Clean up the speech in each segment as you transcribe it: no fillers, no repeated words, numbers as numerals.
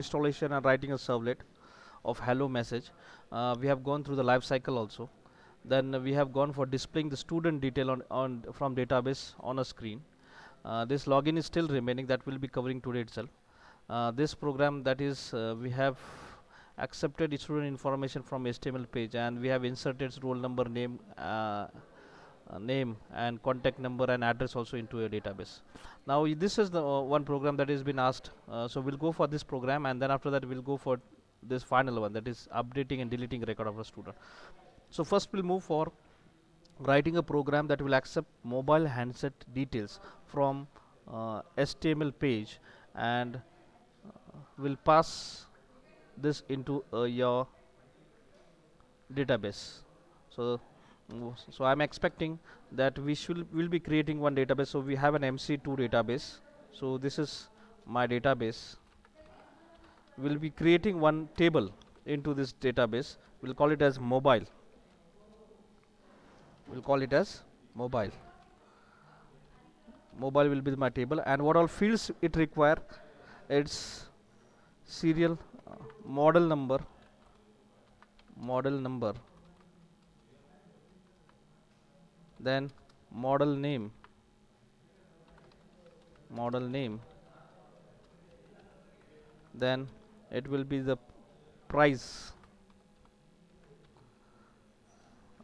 installation and writing a servlet of hello message. We have gone through the life cycle also. Then we have gone for displaying the student detail on from database on a screen. This login is still remaining, that will be covering today itself. This program, that is, we have accepted student information from HTML page, and we have inserted roll number, name and contact number and address also into a database. Now this is the one program that has been asked, so we'll go for this program, and then after that we'll go for this final one, that is updating and deleting record of a student. So first we'll move for writing a program that will accept mobile handset details from HTML page, and will pass this into your database. So I'm expecting that will be creating one database. So we have an MC2 database. So this is my database. We'll be creating one table into this database. We'll call it as mobile. We'll call it as mobile. Mobile will be my table, and what all fields it require, it's serial, model number, then model name, then it will be the price,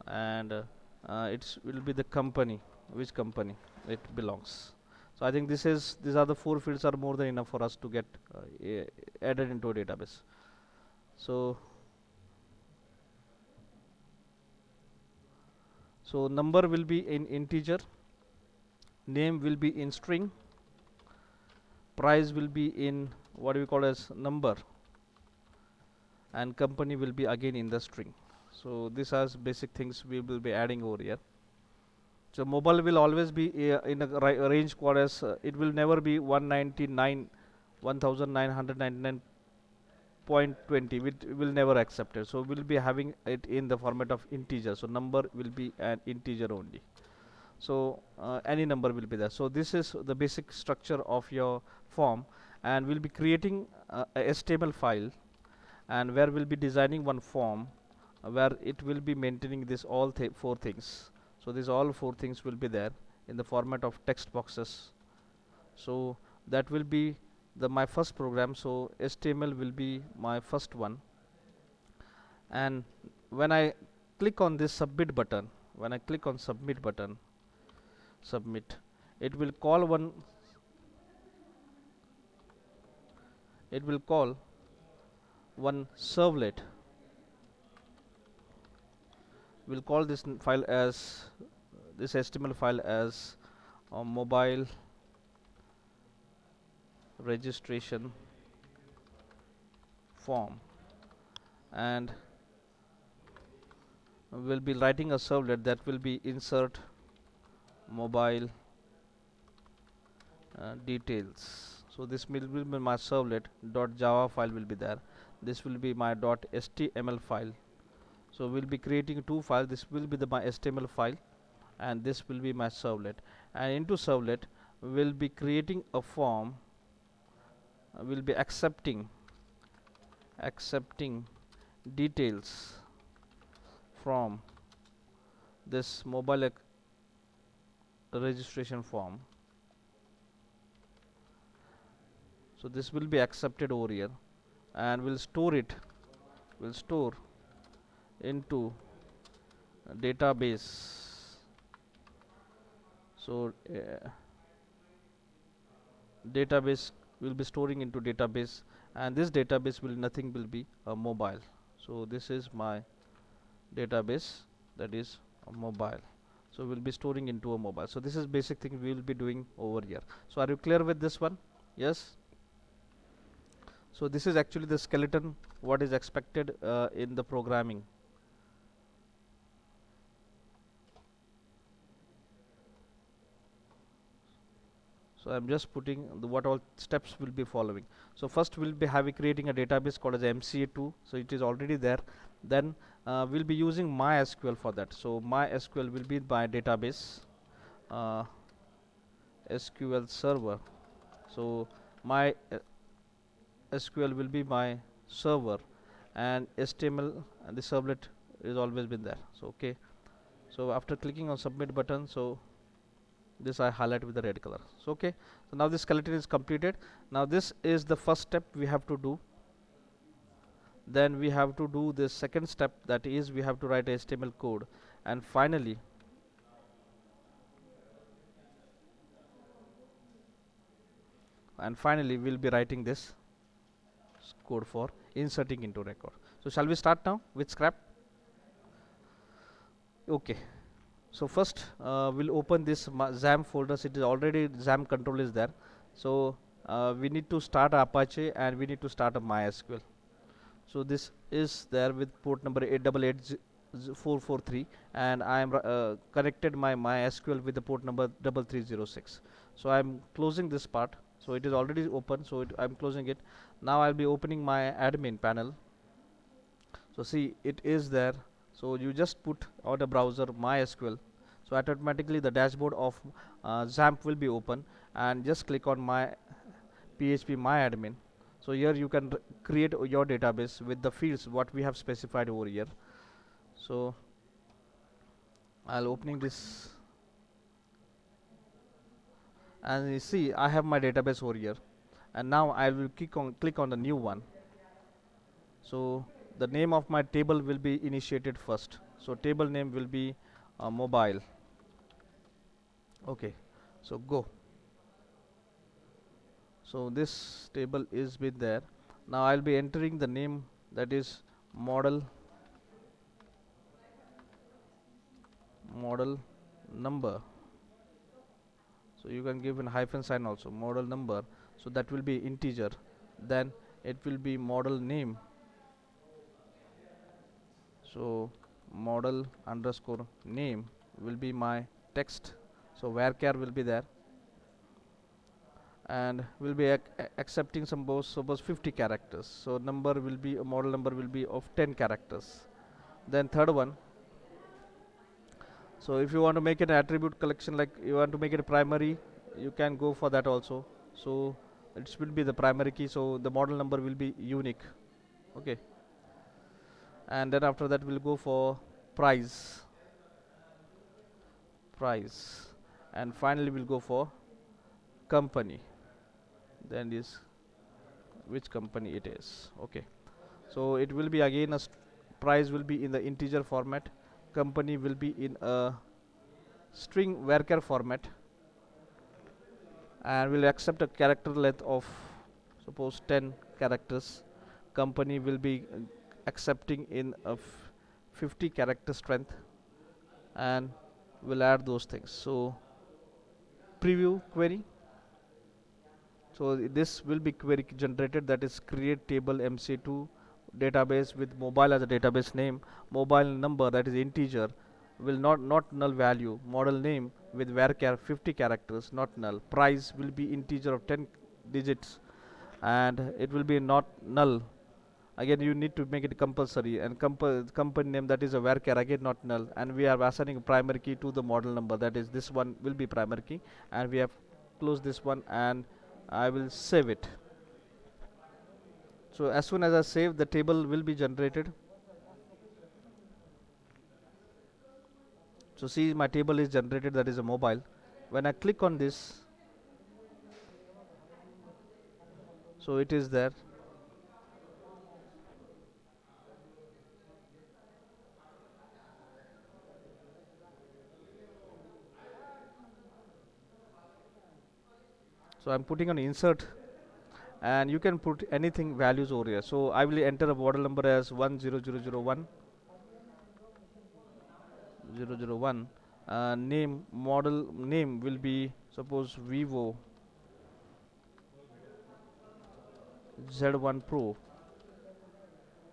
and it will be the company, which company it belongs. So I think these are the 4 fields are more than enough for us to get added into a database. So number will be in integer, name will be in string, price will be in what we call as number, and company will be again in the string. So these are basic things we will be adding over here. So mobile will always be in a range called as it will never be 1999.20, which will never accept it. So we'll be having it in the format of integer. So number will be an integer only. So any number will be there. So this is the basic structure of your form, and we'll be creating a HTML file, and where we'll be designing one form where it will be maintaining this all 4 things. So these all 4 things will be there in the format of text boxes. So that will be my first program. So HTML will be my first one, and when I click on this submit button, submit, it will call one servlet. We'll call this file as this HTML file as mobile registration form, and we'll be writing a servlet that will be insert mobile details. So this will be my servlet .java file will be there. This will be my .html file. So we'll be creating 2 files. This will be my HTML file, and this will be my servlet. And into servlet we'll be creating a form. We'll be accepting details from this mobile registration form. So this will be accepted over here, and we'll store into a database. So database will be storing into database, and this database will be a mobile. So this is my database, that is a mobile. So we'll be storing into a mobile. So this is basic thing we will be doing over here. So are you clear with this one? Yes. So this is actually the skeleton what is expected in the programming. So I'm just putting what all steps will be following. So first we'll be creating a database called as MCA2. So it is already there. Then we'll be using MySQL for that. So MySQL will be my database, SQL server. So my SQL will be my server, and HTML and the servlet is always been there. So okay, so after clicking on submit button, so this I highlight with the red color. So okay, so now this skeleton is completed. Now this is the first step we have to do. Then we have to do the second step, that is we have to write HTML code, and finally we'll be writing this code for inserting into record. So shall we start now with scrap? Okay, so first we'll open this XAMPP folders. It is already XAMPP control is there, so we need to start Apache and we need to start a MySQL. So this is there with port number 888443, and I am connected my MySQL with the port number 3306. So I am closing this part. So it is already open, so I am closing it. Now I'll be opening my admin panel. So see, it is there. So you just put on the browser MySQL, so automatically the dashboard of XAMPP will be open, and just click on my PHP MyAdmin. So here you can create your database with the fields what we have specified over here. So I'll opening this, and you see I have my database over here, and now I will click on the new one. So the name of my table will be initiated first. So table name will be mobile. Okay, so go. So this table is with there. Now I'll be entering the name, that is model number. So you can give a hyphen sign also, model number, so that will be integer. Then it will be model name, so model underscore name will be my text. So varchar will be there, and will be accepting suppose 50 characters. So number will be, a model number will be of 10 characters. Then third one, so if you want to make it an attribute collection, like you want to make it a primary, you can go for that also. So it will be the primary key, so the model number will be unique. Okay, and then after that we'll go for price, and finally we'll go for company, then is which company it is. Okay, so it will be again price will be in the integer format, company will be in a string varchar format, and will accept a character length of suppose 10 characters. Company will be accepting in a 50 character strength, and will add those things. So preview query, so this will be query generated, that is create table MC2 database with mobile as a database name, mobile number, that is integer, will not null value, model name with varchar 50 characters, not null, price will be integer of 10 digits, and it will be not null. Again you need to make it compulsory, and company name, that is a varchar, again not null, and we are assigning a primary key to the model number, that is this one will be primary key, and we have closed this one, and I will save it. So as soon as I save, the table will be generated. So see, my table is generated, that is a mobile. When I click on this, so it is there. So I'm putting on insert, and you can put anything values over here. So I will enter a model number as 10001 001. Name, model name will be suppose Vivo Z1 Pro.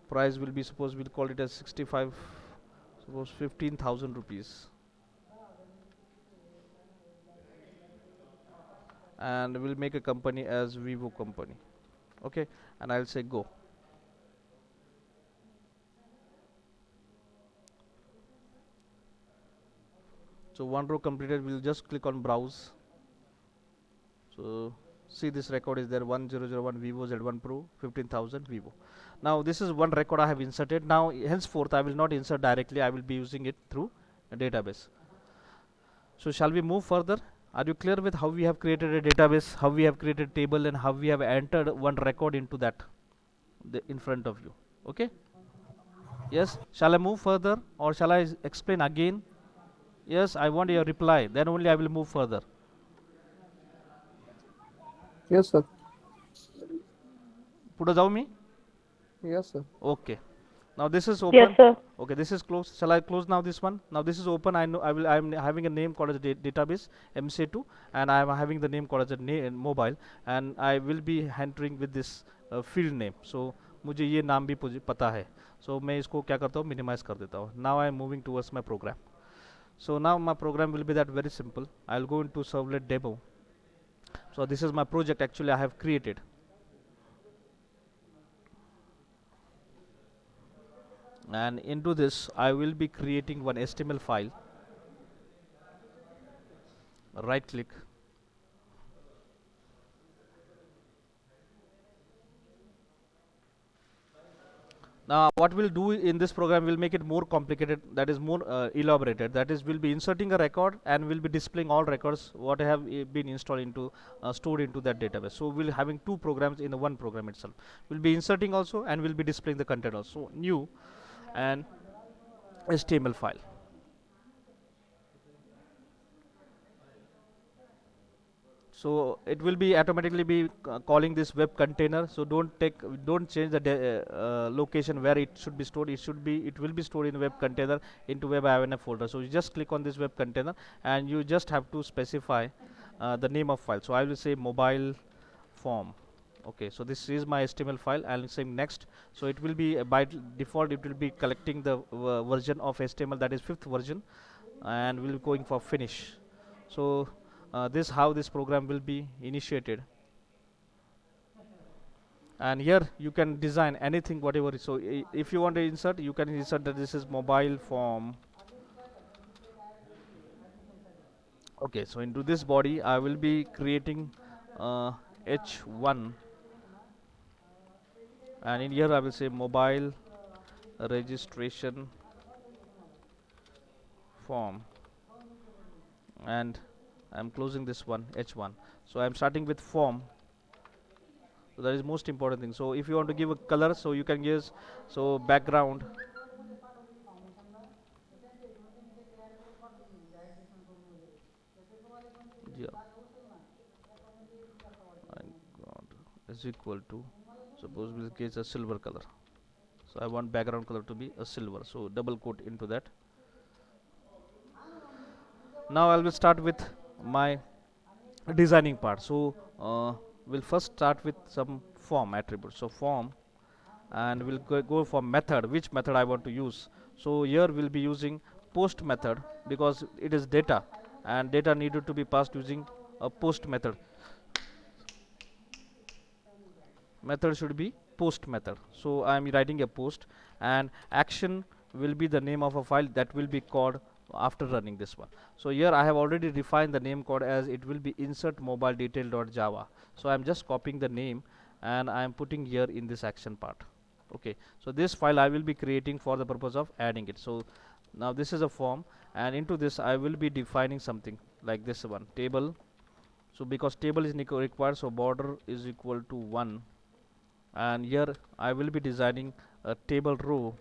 Price will be, suppose we'll call it as 65, suppose 15,000 rupees, and we'll make a company as Vivo company. Okay, and I'll say go. So one row completed, we'll just click on browse. So See, this record is there, 1001 Vivo Z1 Pro 15,000 Vivo. Now this is one record I have inserted. Now henceforth I will not insert directly, I will be using it through a database. So shall we move further? Are you clear with how we have created a database, how we have created a table, and how we have entered one record into that in front of you? Okay? Yes? Shall I move further or shall I explain again? Yes, I want your reply. Then only I will move further. Yes, sir. पुढे जाऊ मी? Yes, sir. Okay. Now this is Yes, open. sir. Okay, this is closed. Shall I close now this one? Now this is open. I know I am having a name called as database MC2, and I am having the name called as a mobile, and I will be entering with this field name. So मुझे ये नाम भी पता है. So मैं इसको क्या करता हूँ, minimize कर देता हूँ. Now I am moving towards my program. So now my program will be that very simple. I'll go into servlet demo. So this is my project actually I have created. And into this I will be creating one HTML file. Right click, now what we'll do in this program will make it more complicated, that is more elaborated, that is we'll be inserting a record and we'll be displaying all records what have been installed into stored into that database. So we'll having two programs in the one program itself. We'll be inserting also and we'll be displaying the content also. New and HTML file. So it will be automatically be calling this web container. So don't change the location where it should be stored. It will be stored in web container into web INF folder. So you just click on this web container and you just have to specify the name of file. So I will say mobile form. Okay, so this is my HTML file. I'll say next. So it will be by default it will be collecting the version of HTML, that is 5th version, and we'll be going for finish. So this how this program will be initiated, and here you can design anything whatever. So if you want to insert, you can insert that this is mobile form. Okay, so into this body I will be creating H1, and in here I will say mobile registration form, and I'm closing this one H1. So I'm starting with form. So that is most important thing. So if you want to give a color, so you can use so background. Yeah, I got is equal to, suppose we'll get a silver color. So I want background color to be a silver. So double quote into that. Now I will start with my designing part. So we'll first start with some form attributes. So form, and we'll go for method, which method I want to use. So here we'll be using post method because it is data and data needed to be passed using a post method. Method should be post method. So I am writing a post, and action will be the name of a file that will be called after running this one. So here I have already defined the name code as it will be insert mobile detail.java. So I am just copying the name and I am putting here in this action part. Okay, so this file I will be creating for the purpose of adding it. So now this is a form, and into this I will be defining something like this one, table. So because table is required, so border is equal to 1, and here I will be designing a table row,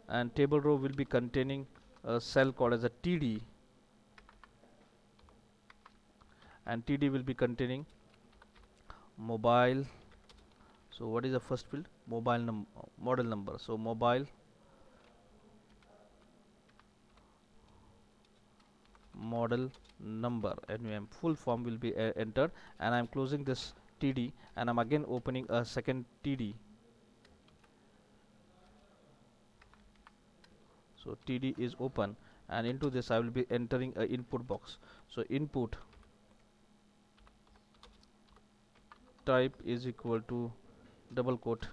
and table row will be containing a cell called as a TD, and TD will be containing mobile. So what is the first field? Mobile model number. So mobile model number, and full form will be entered, and I'm closing this TD and I'm again opening a second TD. So TD is open, and into this I will be entering a input box. So input type is equal to double quote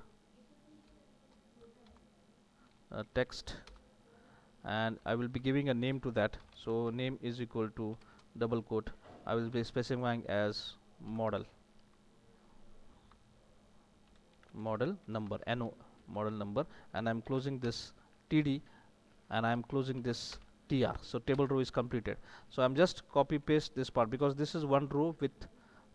text, and I will be giving a name to that. So name is equal to double quote, I will be specifying as model. model number, no model number, and I'm closing this td, and I'm closing this tr. So table row is completed. So I'm just copy paste this part, because this is one row with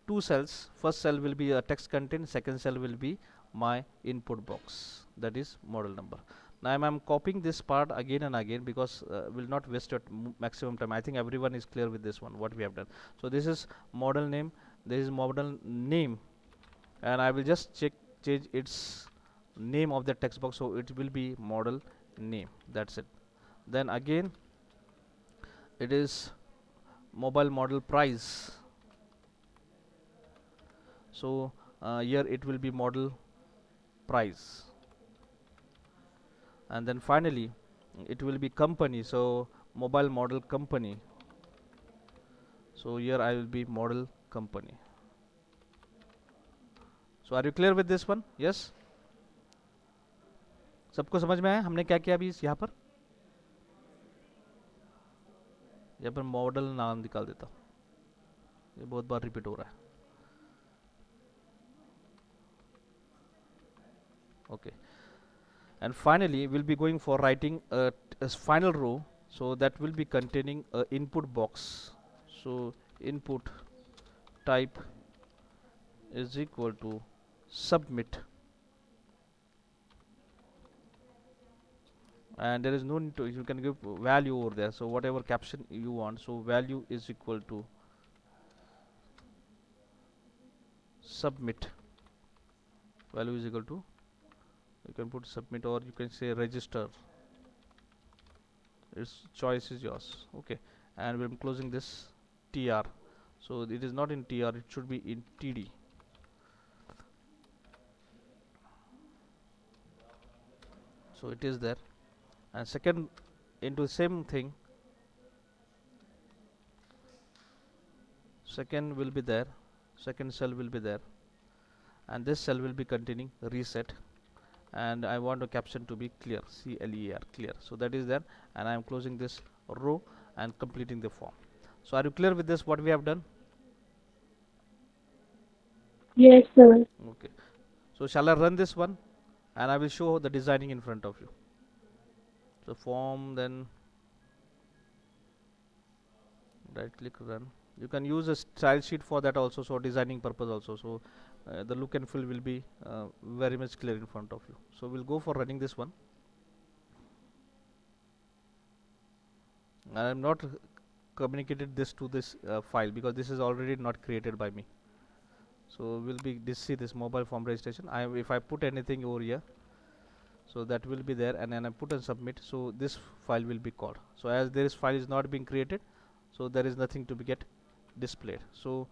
two cells. First cell will be a text content, second cell will be my input box, that is model number. Now I'm copying this part again and again, because will not waste your maximum time. I think everyone is clear with this one, what we have done. So this is model name, this is model name, and I will just change its name of the text box, so it will be model name, that's it. Then again it is mobile model price, so here it will be model price. And then finally it will be company, so mobile model company, so here I will be model company. So are you clear with this one? Yes, सबको समझ में आया हमने क्या किया अभी यहाँ पर? यहाँ पर मॉडल नाम निकाल देता हूँ, ये बहुत बार रिपीट हो रहा है. Okay, and finally we'll be going for writing a final row, so that will be containing a input box. So input type is equal to submit, and there is no need to, you can give value over there, so whatever caption you want. So value is equal to submit, value is equal to, you can put submit, or you can say register, its choice is yours. Okay, and we're closing this tr, so it is not in tr, it should be in td. So it is there, and second into same thing, second will be there, second cell will be there, and this cell will be containing reset, and I want the caption to be clear, clear, clear. So that is there, and I am closing this row and completing the form. So are you clear with this, what we have done? Yes, sir. Okay, so shall I run this one, and I will show the designing in front of you. So form, then right click, run. You can use a style sheet for that also, so designing purpose also, so the look and feel will be very much clear in front of you. So we'll go for running this one. I am not communicated this to this file, because this is already not created by me. So we'll be see this mobile form registration. If I put anything over here, so that will be there, and then I put and submit, so this file will be called. So as this file is not being created, so there is nothing to be get displayed. So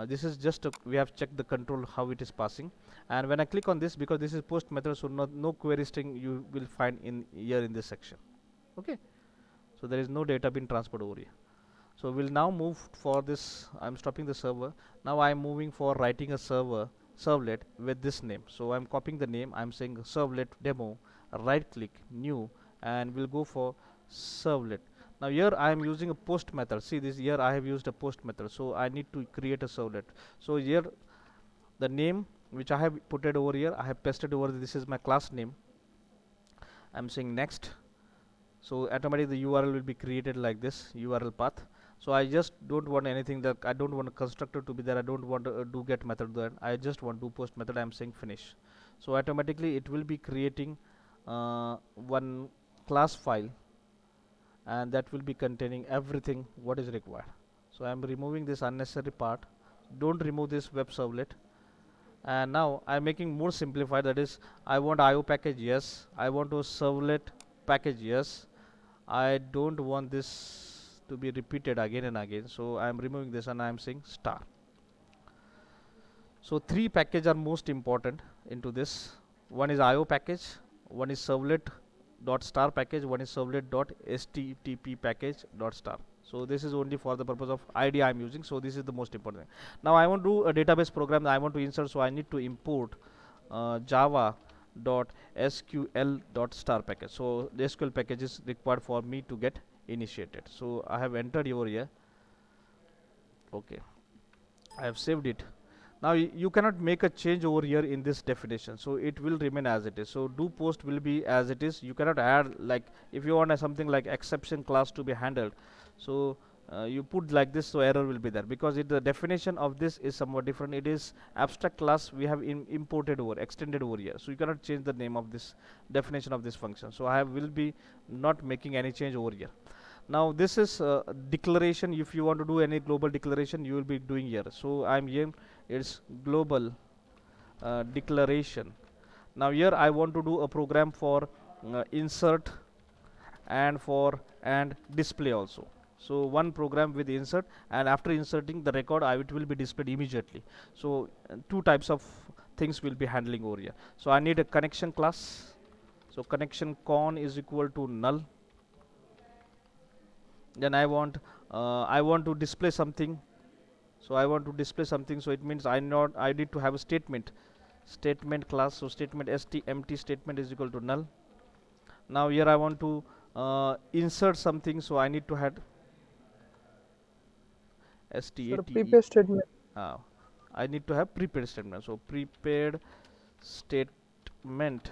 this is just we have checked the control how it is passing, and when I click on this, because this is post method, so no query string you will find in here in this section. Okay, so there is no data being transferred over here. So we'll now move for this. I'm stopping the server. Now I'm moving for writing a servlet with this name. So I'm copying the name, I'm saying servlet demo, right click, new, and we'll go for servlet. Now here I am using a post method. See this, here I have used a post method, so I need to create a servlet. So here the name which I have put it over here, I have pasted over, this is my class name. I'm saying next, so automatically the URL will be created like this, URL path. So I just don't want anything, that I don't want a constructor to be there, I don't want a do get method there, I just want do post method. I'm saying finish. So automatically it will be creating one class file, and that will be containing everything what is required. So I'm removing this unnecessary part. Don't remove this web servlet. And now I'm making more simplified, that is I want IO package, yes. I want to servlet package, yes. I don't want this to be repeated again and again, so I am removing this, and I am saying star. So three packages are most important into this. One is IO package, one is servlet dot star package, one is servlet dot STTP package dot star. So this is only for the purpose of ID I am using, so this is the most important thing. Now I want to do a database program that I want to insert, so I need to import java dot sql dot star package. So the SQL package is required for me to get initiated. So I have entered over here. Okay, I have saved it. Now you cannot make a change over here in this definition, so it will remain as it is. So do post will be as it is. You cannot add, like if you want something like exception class to be handled, so you put like this, so error will be there, because the definition of this is somewhat different. It is abstract class we have imported over, extended over here, so you cannot change the name of this definition of this function. So I will be not making any change over here. Now this is declaration. If you want to do any global declaration, you will be doing here. So I'm here, it's global declaration. Now here I want to do a program for insert and display also. So one program with insert, and after inserting the record, it will be displayed immediately. So two types of things will be handling over here. So I need a connection class. So connection con is equal to null. Then I want to display something. So I want to display something, so it means I need to have a statement class. So statement empty statement is equal to null. Now here I want to insert something, so I need to have Sir, prepared statement. I need to have prepared statement. So prepared statement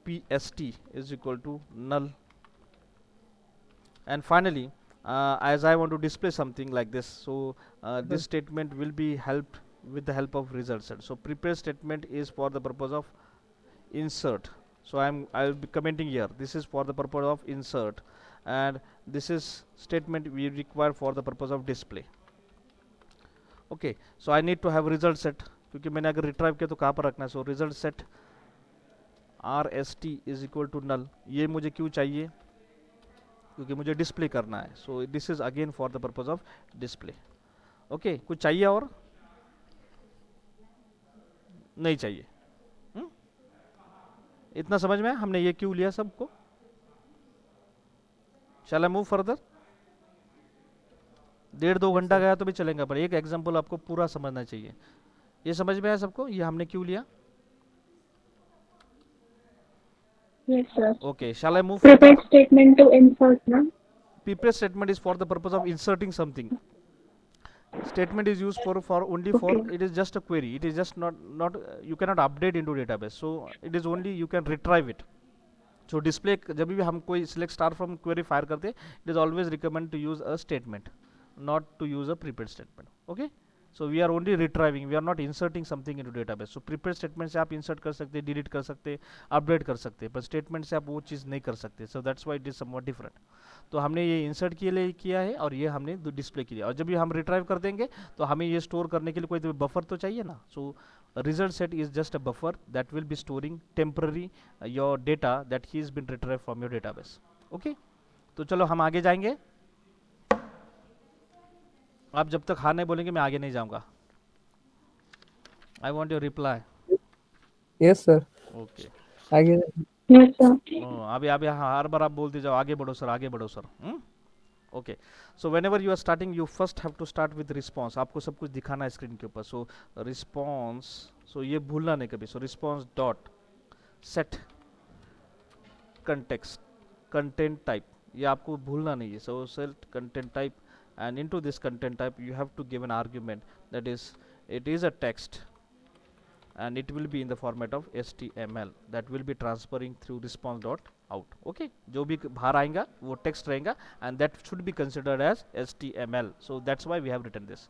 pst is equal to null. And finally, as I want to display something like this, so this statement will be helped with the help of result set. So prepare statement is for the purpose of insert. So I'll be commenting here, this is for the purpose of insert, and this is statement we require for the purpose of display. Okay, so I need to have result set, क्योंकि मैंने अगर retrieve किया तो कहाँ पर रखना है. So result set rst is equal to null. ये मुझे क्यों चाहिए, क्योंकि मुझे डिस्प्ले करना है. So this is again for the purpose of display. Okay, कुछ चाहिए और नहीं चाहिए? इतना समझ में हमने ये क्यों लिया सबको? शैल आई मूव फर्दर? 1.5-2 घंटा गया तो भी चलेगा, पर एक एग्जांपल आपको पूरा समझना चाहिए. ये समझ में आया सबको, ये हमने क्यों लिया? Yes, sir. Okay, shall I move Prepared further? statement to insert, na? Prepared statement is for the purpose of inserting something. Statement is used for only for, Okay. it is just a query. It is just not you cannot update into database. So it is only you can retrieve it. So display, जब भी हम कोई select star from query fire करते, it is always recommend to use a statement, not to use a prepared statement. Okay? So we are only retrieving, we are not inserting something into database. So prepared statement से आप insert कर सकते, delete कर सकते, update कर सकते, पर statement से आप वो चीज़ नहीं कर सकते. So that's why it is somewhat different. तो हमने ये insert के लिए किया है और ये हमने display के लिए. और जब भी हम retrieve कर देंगे तो हमें ये store करने के लिए कोई buffer तो चाहिए ना. So result set is just a buffer that will be storing temporary your data that has been retrieved from your database. Okay? तो चलो हम आगे जाएंगे. आप जब तक हाँ नहीं बोलेंगे मैं आगे नहीं जाऊंगा. I want your reply. Yes, sir. Okay. आगे. Yes, sir. अभी हाँ, हर बार आप बोलते जाओ आगे बढ़ो सर, आगे बढ़ो sir. Okay. So whenever you are starting you first have to start with response. आपको सब कुछ दिखाना है स्क्रीन के ऊपर. सो रिस्पॉन्स, सो ये भूलना नहीं कभी. So response dot set context content type, ये आपको भूलना नहीं है. So set content type, and into this content type you have to give an argument, that is it is a text and it will be in the format of html that will be transferring through response dot out. Okay, जो भी बाहर आएगा वो text रहेगा and that should be considered as html. So that's why we have written this.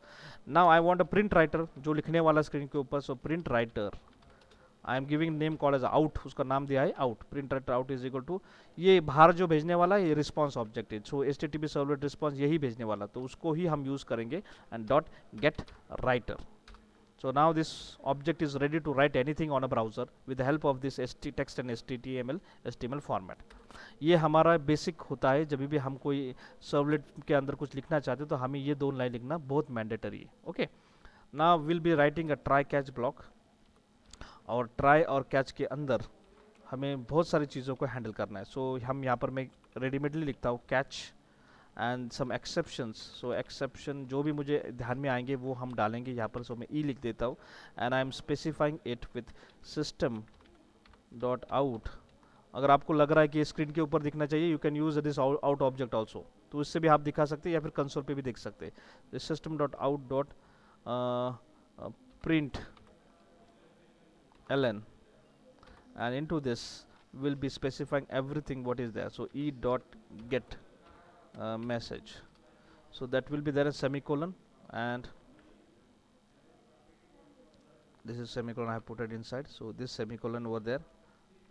Now I want a print writer जो लिखने वाला screen के ऊपर. So print writer I am giving name call as out, उसका नाम दिया है out. Print writer out is equal to, ये बाहर जो भेजने वाला है ये रिस्पॉन्स ऑब्जेक्ट है. सो HTTP सर्वलेट रिस्पॉन्स यही भेजने वाला, तो उसको ही हम यूज करेंगे. And dot gate writer. So now this object is ready to write anything on a browser with the help of this text and HTML format. ये हमारा बेसिक होता है. जब भी हम कोई सर्वलेट के अंदर कुछ लिखना चाहते हैं तो हमें ये 2 लाइन लिखना बहुत मैंडेटरी है. Okay, now will be writing a try catch block. और ट्राई और कैच के अंदर हमें बहुत सारी चीज़ों को हैंडल करना है. सो हम यहाँ पर मैं रेडीमेडली लिखता हूँ कैच एंड सम एक्सेप्शंस. सो एक्सेप्शन जो भी मुझे ध्यान में आएंगे वो हम डालेंगे यहाँ पर. सो मैं ई लिख देता हूँ and I M specifying it with system dot out. अगर आपको लग रहा है कि स्क्रीन के ऊपर दिखना चाहिए, you can use this out object also, तो इससे भी आप दिखा सकते हैं या फिर कंसोल पे भी देख सकते हैं. System dot out dot print ln, and into this will be specifying everything what is there. So e dot get message, so that will be there a semicolon, and this is semicolon I have put it inside. So this semicolon over there,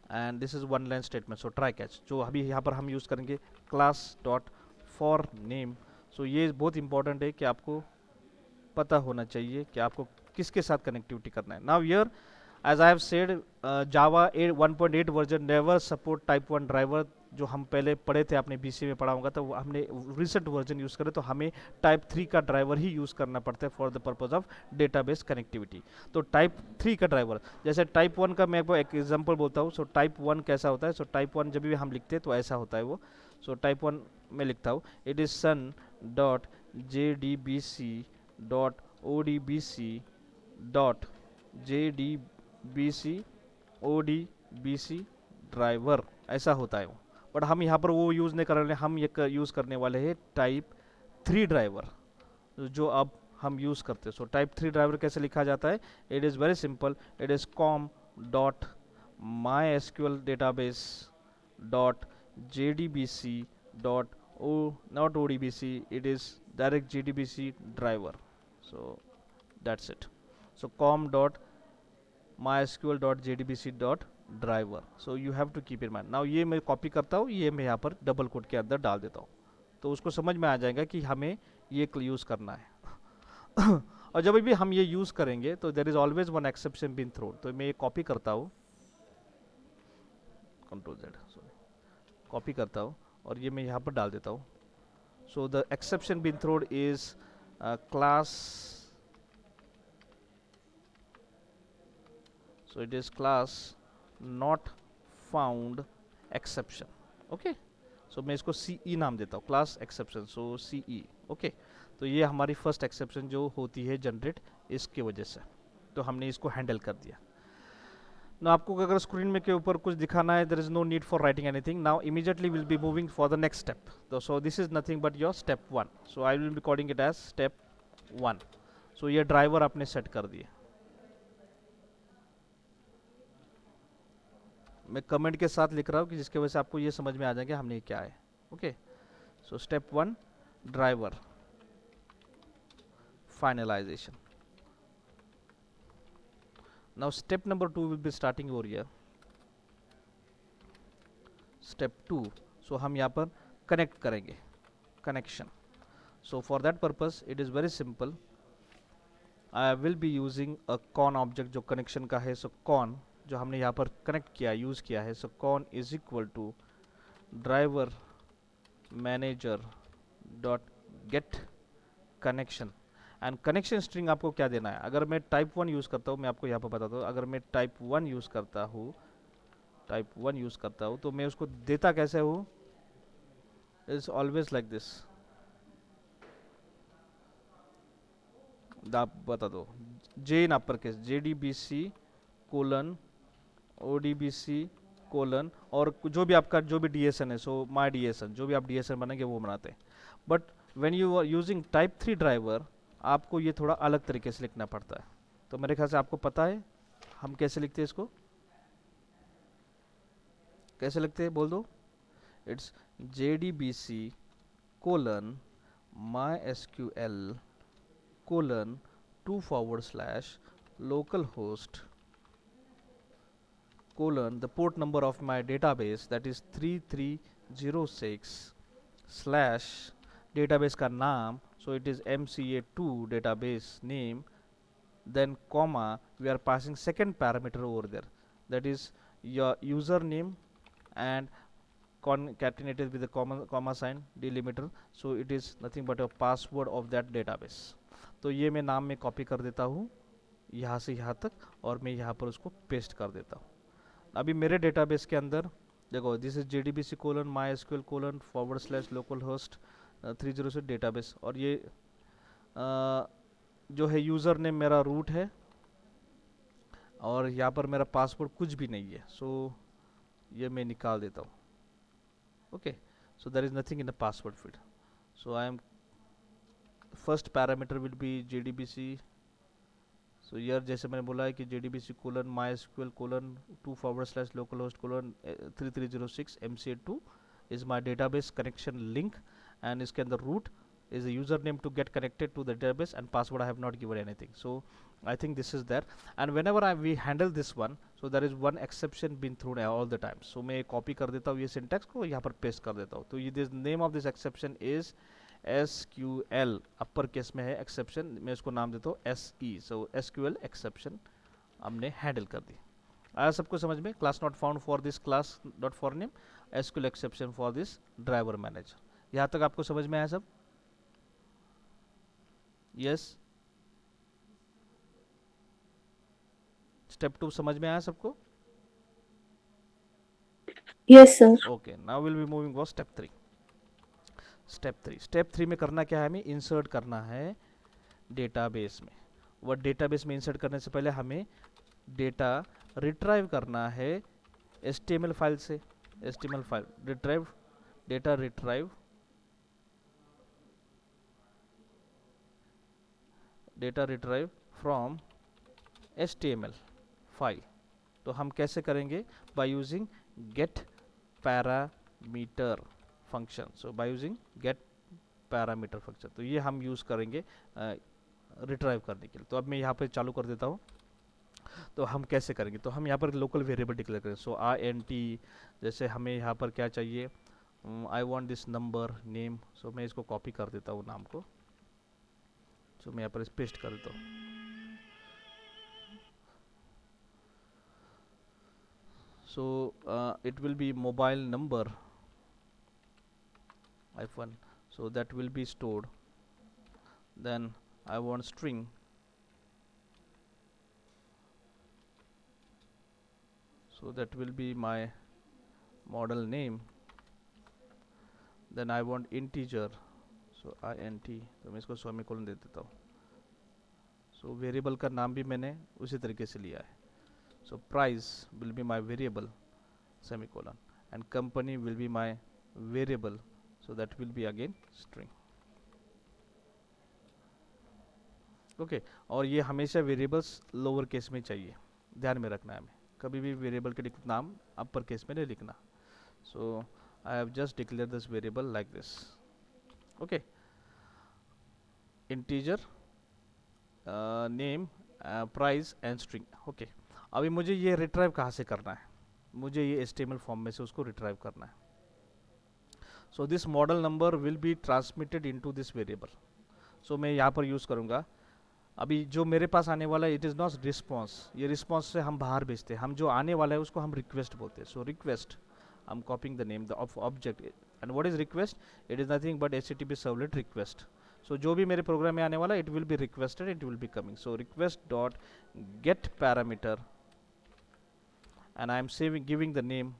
and this is one line statement. So try catch जो अभी यहाँ पर हम use करेंगे class dot for name. So ये बहुत important है कि आपको पता होना चाहिए कि आपको किसके साथ कनेक्टिविटी करना है. Now here as I have said, Java 1.8 version never support type 1 driver. जो हम पहले पढ़े थे, आपने बीसी में पढ़ा होगा, तो हमने रिसेंट वर्जन यूज़ करे तो हमें टाइप 3 का ड्राइवर ही यूज़ करना पड़ता है for the purpose of database connectivity. तो टाइप 3 का ड्राइवर, जैसे टाइप 1 का मैं आपको एक एग्जांपल बोलता हूँ. सो टाइप 1 कैसा होता है? सो टाइप 1 जब भी हम लिखते हैं तो ऐसा होता है वो. सो टाइप 1 में लिखता हूँ, it is sun dot JDBC dot ODBC dot JDBC ODBC driver, ऐसा होता है वो. बट हम यहाँ पर वो यूज़ नहीं कर रहे हैं, हम ये यूज़ करने वाले हैं टाइप 3 ड्राइवर जो अब हम यूज़ करते हैं. सो टाइप 3 ड्राइवर कैसे लिखा जाता है? It is very simple. It is com dot MySQL database dot JDBC dot not ODBC, it is direct JDBC driver. So that's it. So com dot mysql dot jdbc dot driver. So you have to keep in mind. Now ये मैं copy करता हूँ, ये मैं यहाँ पर double coat के अंदर डाल देता हूँ, तो उसको समझ में आ जाएगा कि हमें ये यूज़ करना है. और जब भी हम ये यूज़ करेंगे तो there is always one exception been thrown. तो मैं ये कॉपी करता हूँ, Ctrl+Z, सॉरी, कॉपी करता हूँ और ये मैं यहाँ पर डाल देता हूँ. So the exception been thrown is class, so it is class not found exception. Okay, so मैं इसको CE नाम देता हूँ, class exception. So CE. Okay, तो ये हमारी फर्स्ट एक्सेप्शन जो होती है जनरेट इसकी वजह से, तो हमने इसको हैंडल कर दिया. ना आपको अगर स्क्रीन में के ऊपर कुछ दिखाना है, there is no need for writing anything. Now immediately will be moving for the next step. So this is nothing but your step 1. So I will be calling it as step 1. सो ये driver आपने set कर दिए. मैं comment के साथ लिख रहा हूँ कि जिसकी वजह से आपको ये समझ में आ जाएगा हमने क्या है. Okay, so step 1 driver finalisation. Now step number 2 will be starting over here. Step 2, so हम यहाँ पर कनेक्ट करेंगे, connection. So for that purpose it is very simple. I will be using a con object जो connection का है. So cone जो हमने यहाँ पर कनेक्ट किया, यूज़ किया है, so con is equal to driver manager dot get connection. And connection string आपको क्या देना है? अगर मैं टाइप 1 यूज़ करता हूँ, मैं आपको यहाँ पर बताता हूँ, अगर मैं टाइप 1 यूज़ करता हूँ, तो मैं उसको देता कैसे हूँ? It's always like this. आप बता दो, J in upper case JDBC colon ODBC colon, और जो भी आपका जो भी DSN है, सो माई DSN, जो भी आप DSN बनाएंगे वो बनाते हैं. But when you are using type 3 driver, आपको ये थोड़ा अलग तरीके से लिखना पड़ता है. तो मेरे ख्याल से आपको पता है हम कैसे लिखते हैं इसको. कैसे लिखते हैं बोल दो. It's JDBC colon MySQL colon 2/ localhost colon the port number of my database, that is 3306 slash database का नाम, so it is MCA2 database name, then comma we are passing second parameter over there, that is your username and concatenated with the comma sign delimiter. So it is nothing but a password of that database. तो ये मैं नाम में copy कर देता हूँ यहाँ से यहाँ तक, और मैं यहाँ पर उसको पेस्ट कर देता हूँ. अभी मेरे डेटाबेस के अंदर देखो, this is JDBC colon MySQL colon / localhost 306 database, और ये जो है यूज़र नेम मेरा रूट है, और यहाँ पर मेरा पासवर्ड कुछ भी नहीं है. सो ये मैं निकाल देता हूँ. Okay, so there is nothing in the password field. So I am first parameter will be JDBC so यार जैसे मैंने बोला है कि JDBC colon MySQL colon 2/localhost colon 3306 MCA2 is my database connection link, and इसके अंदर root is a username to get connected to the database, and password I have not given anything. So I think this is there, and whenever we handle this one, so there is one exception been thrown all the time. So मैं copy कर देता हूँ ये syntax को, यहाँ पर paste कर देता हूँ. तो ये this name of this exception is SQL, upper case में है एक्सेप्शन, मैं इसको नाम देता हूँ SE. सो SQL एक्सेप्शन हमने हैंडल कर दी. आया सबको समझ में? Class not found for this class dot for name, SQL exception for this driver manager. यहाँ तक आपको समझ में आया सब? यस. स्टेप 2 समझ में आया सबको? Yes, sir. Okay, now will be moving for step 3. Step 3 में करना क्या है? हमें इंसर्ट करना है डेटाबेस में. वह डेटाबेस में इंसर्ट करने से पहले हमें डेटा रिट्राइव करना है HTML फाइल से. HTML file retrieve, data retrieve, data retrieve from HTML file. तो हम कैसे करेंगे? By using get parameter function. So by using get parameter function, तो ये हम यूज़ करेंगे रिट्राइव करने के लिए. तो अब मैं यहाँ पे चालू कर देता हूँ. तो हम कैसे करेंगे? तो हम यहाँ पर लोकल वेरिएबल डिक्लेयर करें. सो INT, जैसे हमें यहाँ पर क्या चाहिए, I want this number name. सो मैं इसको कॉपी कर देता हूँ नाम को. सो मैं यहाँ पर पेस्ट कर देता हूँ. So it will be mobile number -1, so that will be stored. Then I want string, so that will be my model name. Then I want integer, so int, तो मैं इसको सेमीकोलन दे देता हूँ. So वेरिएबल का नाम भी मैंने उसी तरीके से लिया है. So price will be my variable, semicolon, and company will be my variable, so that will be again string. Okay, और ये हमेशा वेरिएबल्स लोअर केस में चाहिए, ध्यान में रखना है. हमें कभी भी वेरिएबल के नाम अपर केस में नहीं लिखना. So I have just declared this variable like this. Okay, integer, name, price and string. Okay, अभी मुझे ये रिट्राइव कहाँ से करना है? मुझे ये HTML फॉर्म में से उसको रिट्राइव करना है. So this model number will be transmitted into this variable. So मैं यहाँ पर यूज़ करूँगा. अभी जो मेरे पास आने वाला है इट इज़ नॉट रिस्पॉन्स. ये रिस्पॉन्स से हम बाहर भेजते हैं. हम जो आने वाला है उसको हम रिक्वेस्ट बोलते हैं. So request, I am copying the name of object. And what is request? It is nothing but HTTP servlet request. So जो भी मेरे प्रोग्राम में आने वाला है it will be requested, it will be coming. So request dot get parameter, and I am giving the name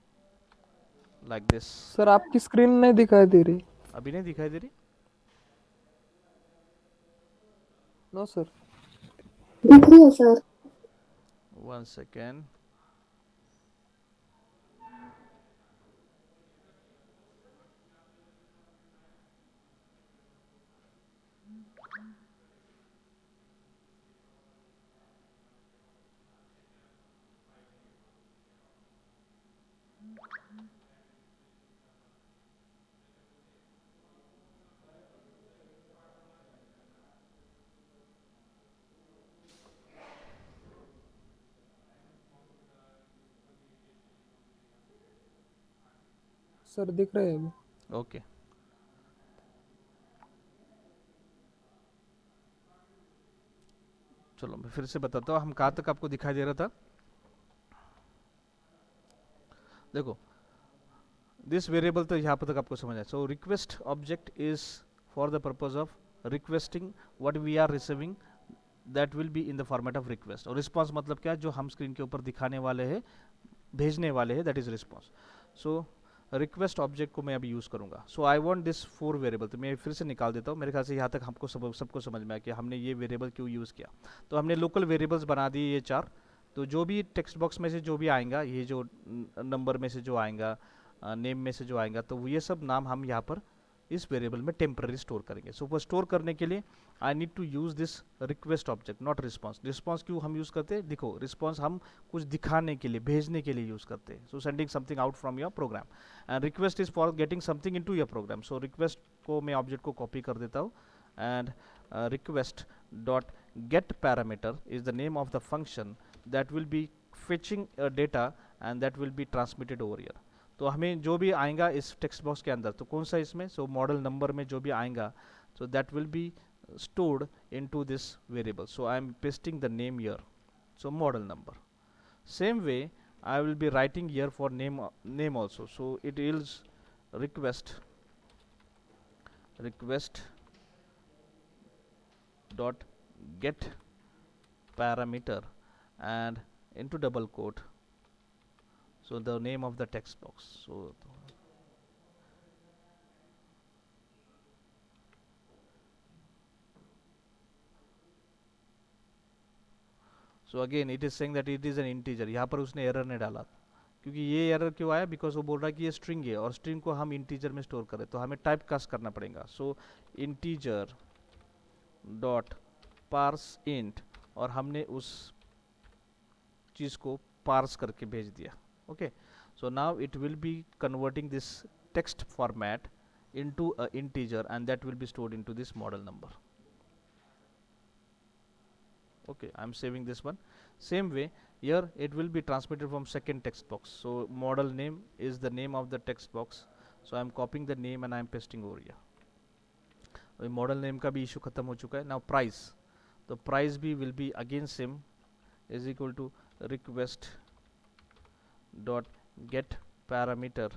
like this. Sir आपकी screen नहीं दिखाई दे रही. अभी नहीं दिखाई दे रही? No sir. दिख रही है सर. 1 second. सर दिख रहे हैं अभी. ओके, चलो मैं फिर से बताता हूँ हम कहाँ तक आपको दिखाई दे रहा था. देखो दिस वेरिएबल तो यहाँ पर तक आपको समझ आया. So request object is for the purpose of requesting what we are receiving, that will be in the format of request. और रिस्पॉन्स मतलब क्या? जो हम स्क्रीन के ऊपर दिखाने वाले हैं, भेजने वाले हैं, that is response. So request object को मैं अभी यूज़ करूँगा. सो आई वांट दिस 4 वेरिएबल. तो मैं फिर से निकाल देता हूँ. मेरे ख्याल से यहाँ तक हमको सबको समझ में आया कि हमने ये वेरिएबल क्यों यूज़ किया. तो हमने लोकल वेरिएबल्स बना दिए ये 4. तो जो भी टेक्स्ट बॉक्स में से जो भी आएगा, ये जो नंबर में से जो आएगा, नेम में से जो आएगा, तो ये सब नाम हम यहाँ पर इस वेरिएबल में टेम्पररी स्टोर करेंगे. सो वो स्टोर करने के लिए I need to use this request object, not response. Response क्यों हम यूज करते हैं? देखो, रिस्पॉन्स हम कुछ दिखाने के लिए, भेजने के लिए यूज करते हैं. So sending something out from your program, and request is for getting something into your program. So request को मैं ऑब्जेक्ट को कॉपी कर देता हूँ, and request dot get parameter is the name of the function that will be fetching data and that will be transmitted over here. तो हमें जो भी आएगा इस टेक्स्ट बॉक्स के अंदर, तो कौन सा इसमें, सो मॉडल नंबर में जो भी आएगा, so that will be stored into this variable. So I am pasting the name here, so model number. Same way I will be writing here for name also. So it is request dot get parameter and into double quote, so the name of the text box. So again it is saying that it is an integer. यहाँ पर उसने error नहीं डाला, क्योंकि ये error क्यों आया, because वो बोल रहा है कि ये स्ट्रिंग है और स्ट्रिंग को हम इंटीजर में स्टोर करें, तो हमें टाइप कास्ट करना पड़ेगा. सो इंटीजर डॉट पार्स इंट, और हमने उस चीज़ को पार्स करके भेज दिया. Okay, so now it will B converting this text format into a integer, and that will be stored into this model number. Okay, I'm saving this one. Same way here it will be transmitted from second text box. So model name is the name of the text box, so I'm copying the name and I'm pasting over here. Model name का भी issue खत्म हो चुका है. Now price, तो price भी will be again same, is equal to request dot get parameter,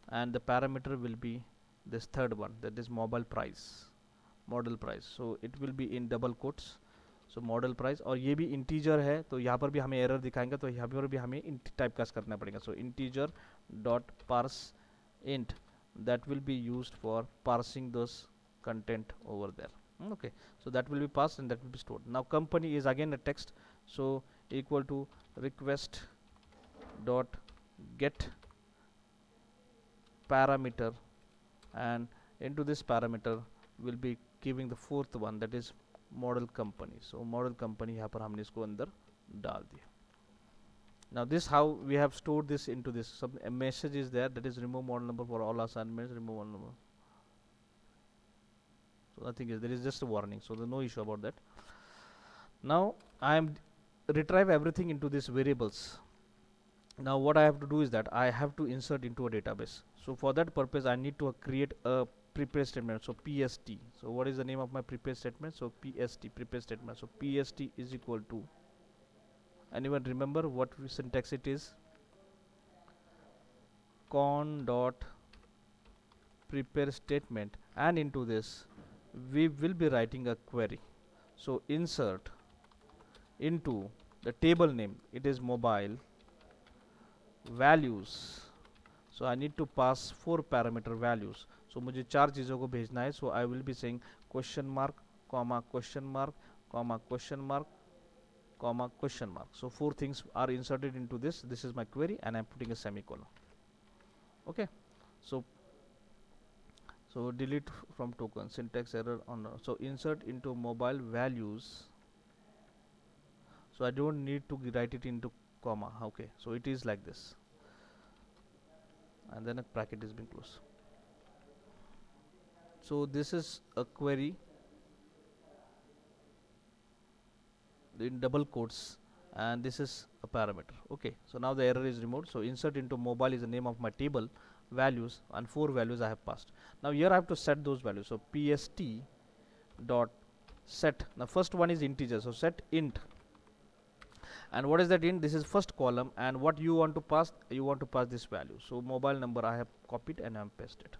and the parameter will be this third one, that is model price. So it will be in double quotes, so model price. और ये भी integer है, तो यहाँ पर भी हमें error दिखाएंगे, तो यहाँ पर भी हमें type cast करना पड़ेगा. So integer dot parse int, that will be used for parsing those content over there. Okay, so that will be passed and that will be stored. Now company is again a text, so equal to request dot get parameter, and into this parameter will be giving the fourth one, that is model company. So model company यहाँ पर हमने इसको अंदर डाल दिया. Now this how we have stored this into this. Some a message is there, that is remove model number for all assignments, remove model number. So nothing is there, is just a warning, so there's no issue about that. Now I am retrieve everything into these variables. Now what I have to do is that I have to insert into a database. So for that purpose I need to create a prepare statement. So PST. So what is the name of my prepare statement? So PST, prepare statement. So PST is equal to, anyone remember what syntax it is? Con dot prepare statement, and into this we will be writing a query. So insert into the table name, it is mobile values. So I need to pass 4 parameter values. So मुझे 4 चीज़ों को भेजना है. So I will be saying question mark, comma question mark, comma question mark, comma question mark. So 4 things are inserted into this. This is my query, and I'm putting a semicolon. Okay, so delete from token, syntax error on. So insert into mobile values. So I don't need to write it into comma. Okay, so it is like this, and then a bracket is being closed. So this is a query in double quotes, and this is a parameter. Okay, so now the error is removed. So insert into mobile is the name of my table, values, and 4 values I have passed. Now here I have to set those values. So PST dot set, now first one is integer, so set int. And what is that int? This is first column, and what you want to pass, you want to pass this value. So mobile number I have copied and I have pasted.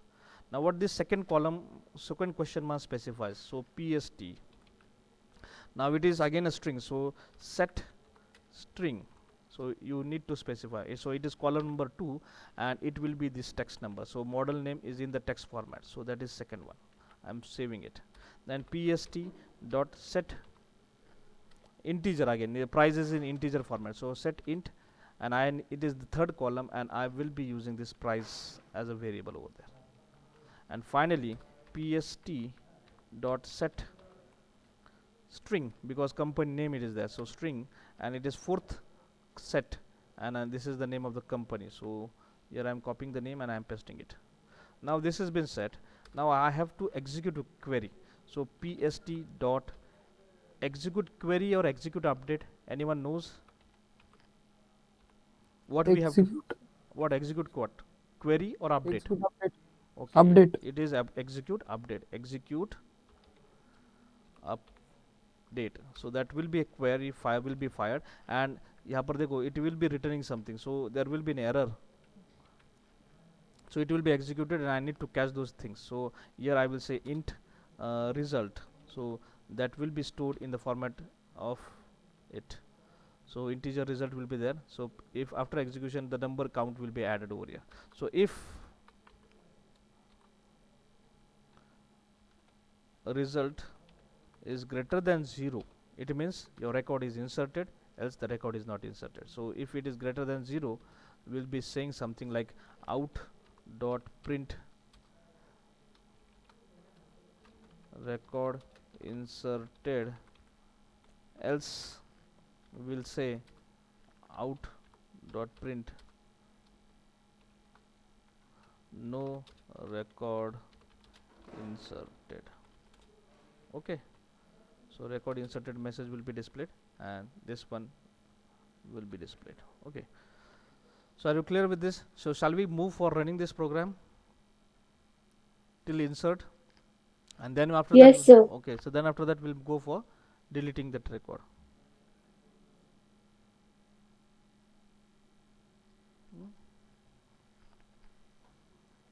Now what this second column, second question mark specifies? So PST, now it is again a string, so set string. So you need to specify. So it is column number 2, and it will be this text number. So model name is in the text format, so that is second one. I'm saving it. Then PST dot set integer, again the price is in integer format, so set int, and it is the third column, and I will be using this price as a variable over there. and finally pst dot set string, because company name it is there, so string, and it is fourth set, and this is the name of the company. So here I am copying the name and I am pasting it. Now this has been set. Now I have to execute a query. So pst dot execute query or execute update, anyone knows what we have to, Execute. what execute, what query or update? Execute update. Okay, Update. it is execute update, execute update. So that will be a query, fire will be fired, and यहाँ पर देखो it will be returning something, so there will be an error, so it will be executed and I need to catch those things. So here I will say int result, so that will be stored in the format of it. So integer result will be there. So if after execution the number count will be added over here. So if a result is greater than 0, it means your record is inserted, else the record is not inserted. So if it is greater than 0, we'll be saying something like out dot print record inserted, else we'll say out dot print no record inserted. Okay, so record inserted message will be displayed and this one will be displayed. Okay, so are you clear with this? So shall we move for running this program till insert, and then after Yes, that, sir. okay, so then after that we'll go for deleting that record.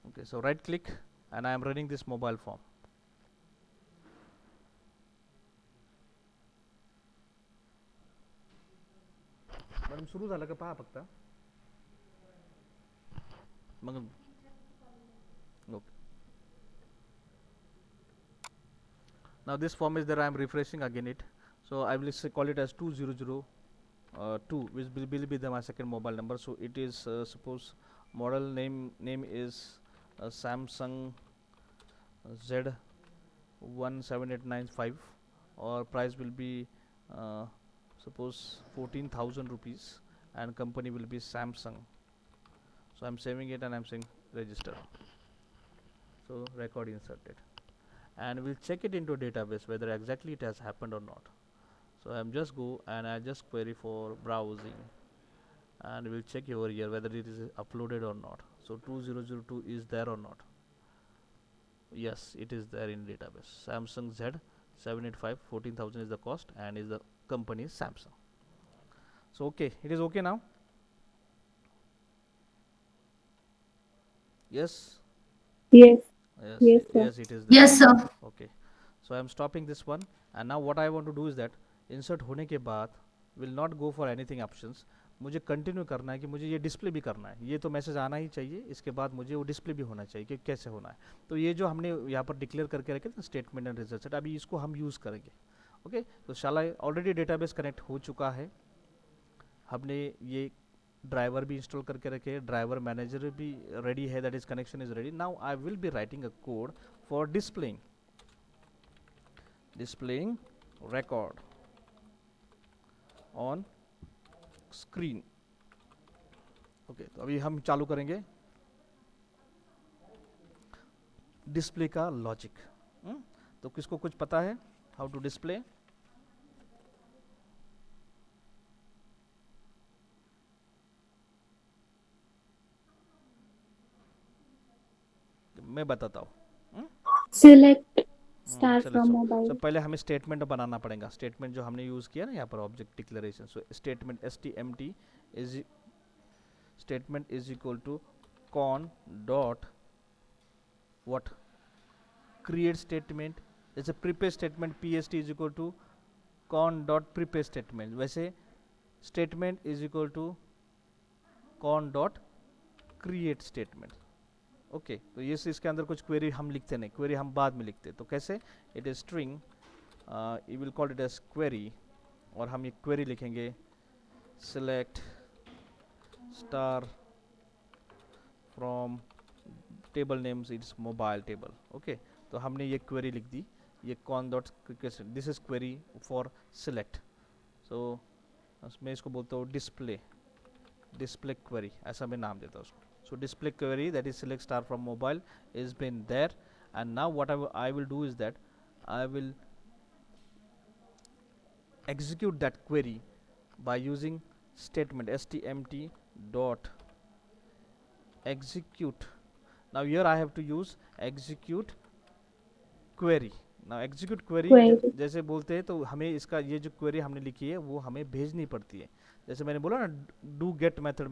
Okay, so right click and I am running this mobile form. Madam सुरू झालं का पहा फक्त मग. Okay, now this form is there, I am refreshing again it, so I will call it as 2002, which will be my second mobile number. So it is suppose model name is Samsung Z17895, or price will be suppose 14,000 rupees, and company will be Samsung. So I'm saving it and I'm saying register. So record inserted, and we'll check it into database whether exactly it has happened or not. So I'm just go and I just query for browsing, and we'll check over here whether it is uploaded or not. So 2002 is there or not? Yes, it is there in database. Samsung Z785, 14,000 is the cost, and is the company Samsung. So okay, it is okay now. Yes. Yes. Yes, Yes, sir. yes, it is there. Yes, sir. Okay, so I am stopping this one, and now what I want to do is that insert होने के बाद will not go for anything options. मुझे continue करना है कि मुझे ये display भी करना है, ये तो मैसेज आना ही चाहिए, इसके बाद मुझे वो डिस्प्ले भी होना चाहिए कि कैसे होना है. तो ये जो हमने यहाँ पर डिक्लेयर करके रखे थे स्टेटमेंट एंड रिजल्ट सेट, अभी इसको हम यूज़ करेंगे. ओके, तो शाला ऑलरेडी डेटाबेस कनेक्ट हो चुका है, हमने ये ड्राइवर भी इंस्टॉल करके रखे, ड्राइवर मैनेजर भी रेडी है, that is connection is ready. Now I will be writing a code for displaying record on screen. Okay, तो अभी हम चालू करेंगे डिस्प्ले का लॉजिक. तो किसको कुछ पता है हाउ टू डिस्प्ले? मैं बताता हूँ. Select star चलो, from सो mobile. पहले हमें स्टेटमेंट बनाना पड़ेगा. स्टेटमेंट जो हमने यूज़ किया ना यहाँ पर object declaration, so statement stmt is statement is equal to con dot what create statement. जैसे prepared statement pst is equal to con dot prepared statement, वैसे statement is equal to con dot create statement. Okay, तो ये इसके अंदर कुछ query हम लिखते नहीं, क्वेरी हम बाद में लिखते. तो कैसे? It is string, you will call it as query, और हम ये क्वेरी लिखेंगे select star from table names it's mobile table. Okay, तो हमने ये क्वेरी लिख दी, ये con dot, this is query for select. So मैं इसको बोलता हूँ डिस्प्ले क्वेरी, ऐसा मैं नाम देता हूँ उसको। So display query that is select star from mobile is been there, and now what I will do is that I will execute that query by using statement stmt dot execute. Now here I have to use execute query. Now execute query Query. जैसे बोलते हैं तो हमें इसका ये जो query हमने लिखी है वो हमें भेजनी पड़ती है। जैसे मैंने बोला ना डू गेट मेथड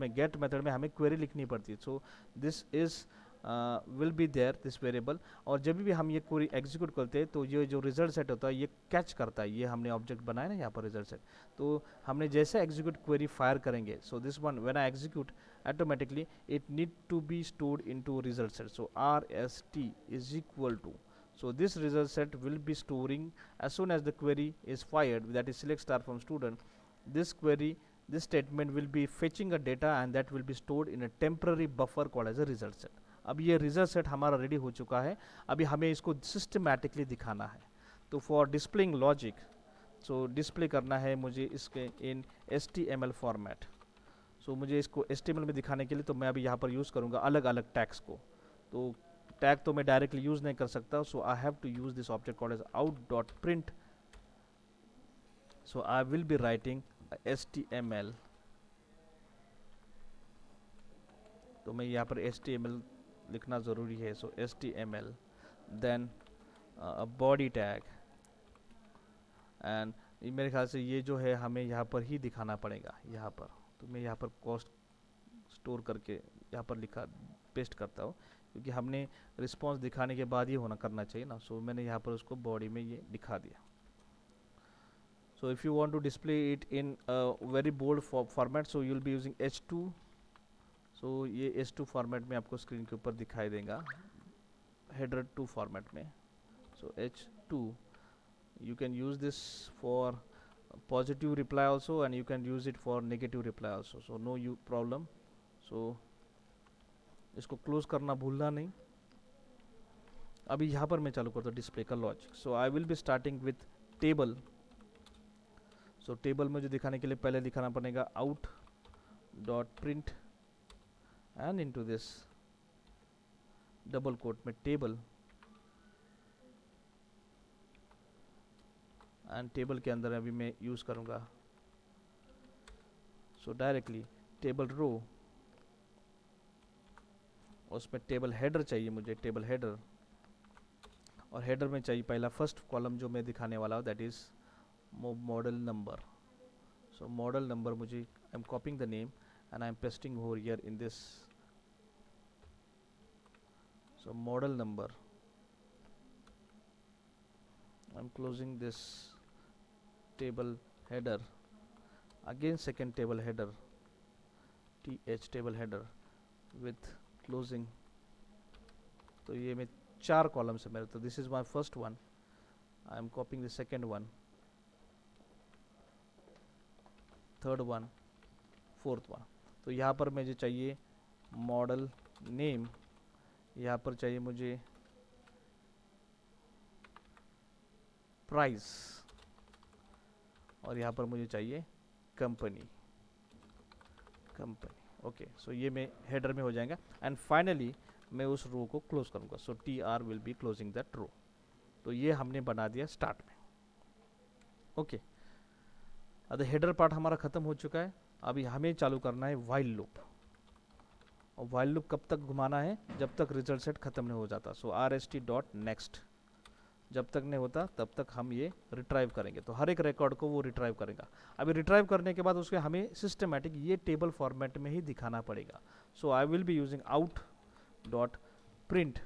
में हमें क्वेरी लिखनी पड़ती है। So this is will be there this variable, और जब भी हम ये क्वेरी एग्जीक्यूट करते हैं तो ये जो रिजल्ट सेट होता है ये कैच करता है। ये हमने ऑब्जेक्ट बनाया ना यहाँ पर रिजल्ट सेट, तो हमने जैसे एग्जीक्यूट क्वेरी फायर करेंगे, so this one when I execute automatically it need to be stored into result set. So rst is equal to, so this result set will be storing as soon as the query is fired, that is select star from student. This query, this statement will be fetching a data and that will be stored in a temporary buffer called as a result set. अब ये result set हमारा ready हो चुका है, अभी हमें इसको systematically दिखाना है। तो for displaying logic, so display करना है मुझे इसके इन HTML फॉर्मेट। सो मुझे इसको HTML में दिखाने के लिए तो मैं अभी यहाँ पर यूज़ करूँगा अलग अलग टैग्स को। तो टैग तो मैं डायरेक्टली यूज़ नहीं कर सकता, so I have to use this object called as out dot print. So I will be writing HTML, तो मैं यहाँ पर HTML लिखना ज़रूरी है। So HTML then body tag, and मेरे ख्याल से ये जो है हमें यहाँ पर ही दिखाना पड़ेगा यहाँ पर। तो मैं यहाँ पर कॉस्ट स्टोर करके यहाँ पर लिखा पेस्ट करता हूँ, क्योंकि हमने रिस्पॉन्स दिखाने के बाद ही होना करना चाहिए ना। सो मैंने यहाँ पर उसको बॉडी में ये दिखा दिया। So if you want to display it in very bold format, so you will be using H2। सो ये H2 फॉर्मेट में आपको स्क्रीन के ऊपर दिखाई देगा, हेडर 2 फॉर्मेट में। सो H2 you can use this for positive reply also, and you can use it for negative reply also, so no you problem. So इसको क्लोज करना भूलना नहीं। अभी यहाँ पर मैं चालू करता हूँ डिस्प्ले का logic. So I will be starting with table. So table मुझे दिखाने के लिए पहले दिखाना पड़ेगा out dot print and into this double quote में टेबल, एंड टेबल के अंदर अभी मैं यूज़ करूँगा सो डायरेक्टली टेबल रो, उसमें टेबल हेडर चाहिए मुझे, टेबल हेडर, और हेडर में चाहिए पहला फर्स्ट कॉलम जो मैं दिखाने वाला हूँ that is model number. So model number मुझे, I am copying the name and I am pasting over here in this. So model number, I am closing this table header, again second table header th table header with closing। तो ये में 4 columns है मेरे, तो this is my first one, I am copying the second one, third one, fourth one. तो यहाँ पर मुझे चाहिए मॉडल नेम, यहाँ पर चाहिए मुझे प्राइस, और यहाँ पर मुझे चाहिए कंपनी। ओके, सो ये मैं हेडर में हो जाएगा, एंड फाइनली मैं उस रो को क्लोज करूँगा। So TR will be closing that row. तो ये हमने बना दिया स्टार्ट में। ओके, अब हेडर पार्ट हमारा ख़त्म हो चुका है। अभी हमें चालू करना है वाइल लूप, और वाइल लूप कब तक घुमाना है, जब तक रिजल्ट सेट ख़त्म नहीं हो जाता। सो RST डॉट नेक्स्ट, जब तक नहीं होता तब तक हम ये रिट्राइव करेंगे। तो हर एक रिकॉर्ड को वो रिट्राइव करेगा। अभी रिट्राइव करने के बाद उसके हमें सिस्टमैटिक ये टेबल फॉर्मेट में ही दिखाना पड़ेगा। So I will be using out dot print